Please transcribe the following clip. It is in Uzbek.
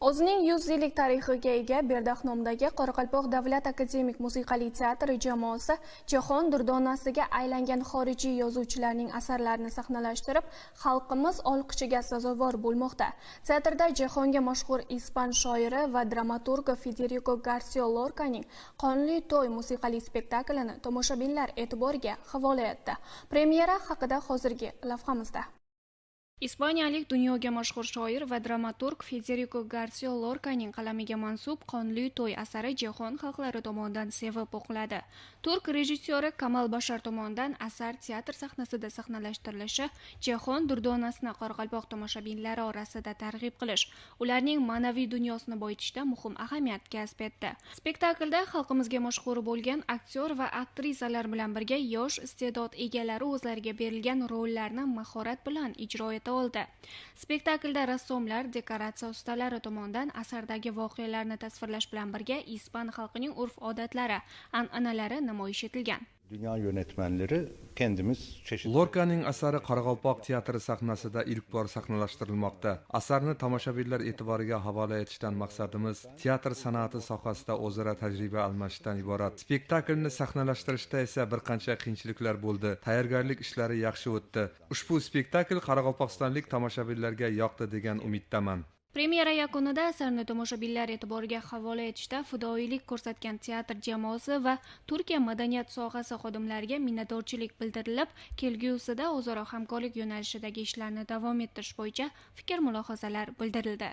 O'zining 100 yillik tarixiga ega Berdaxnomdagi Qoraqalpoq davlat akademik musiqali teatri jamoasi jahon durdonasiga aylangan xorijiy yozuvchilarning asarlarini sahnalashtirib, xalqimiz olqichiga sazovor bo'lmoqda. Teatrda jahonga mashhur ispan shoiri va dramaturgi Federico Garcia Lorcaning Qonli to'y musiqali spektaklini tomoshabinlar e'tiboriga havola etdi. Premyera haqida hozirgi lavhamizda. Ispaniyalik dunyoga mashhur shoir va dramaturg Federico Garcia Lorcaning qalamiga mansub Qonli to'y asari jahon xalqlari tomonidan sevib o'qiladi. Turk rejissyori Kamal Bashar tomonidan asar teatr sahnasida sahnalashtirilishi jahon durdonasini Qoraqalpoq tomoshabinlari orasida targ'ib qilish, ularning ma'naviy dunyosini boyitishda muhim ahamiyat kasb etdi. Spektaklda xalqimizga mashhur bo'lgan aktyor va aktrisalar bilan birga yosh iste'dod egalari o'zlariga berilgan rollarni mahorat bilan ijro etdi. Spektaklda rassomlar, dekoratsiya ustalari tomonidan asardagi voqealarni tasvirlash bilan birga ispan xalqining urf-odatlari, an'analari namoyish etilgan. Dünya yönetmenleri kendimiz çeşitli... Lorcaning asari Qoraqalpoq teatri sahnasida ilk bor sahnalashtirilmoqda. Asarni tomoshabinlar e'tiboriga havola etishdan maqsadimiz teatr san'ati sohasida o'zaro tajriba almashishdan iborat. Spektaklni sahnalashtirishda esa bir qancha qiyinchiliklar bo'ldi. Tayyorgarlik ishlari yaxshi o'tdi. Ushbu spektakl qoraqalpog'istonlik tomoshabinlarga yoqdi degan umiddaman. Premyera yakunida asarni tomoshabinlar e'tiboriga havola etishda fidoyilik ko'rsatgan teatr jamoasi va Turkiya madaniyat sohasi xodimlariga minnatdorchilik bildirilib, kelgusida o'zaro hamkorlik yo'nalishidagi ishlarni davom ettirish bo'yicha fikr-mulohazalar bildirildi.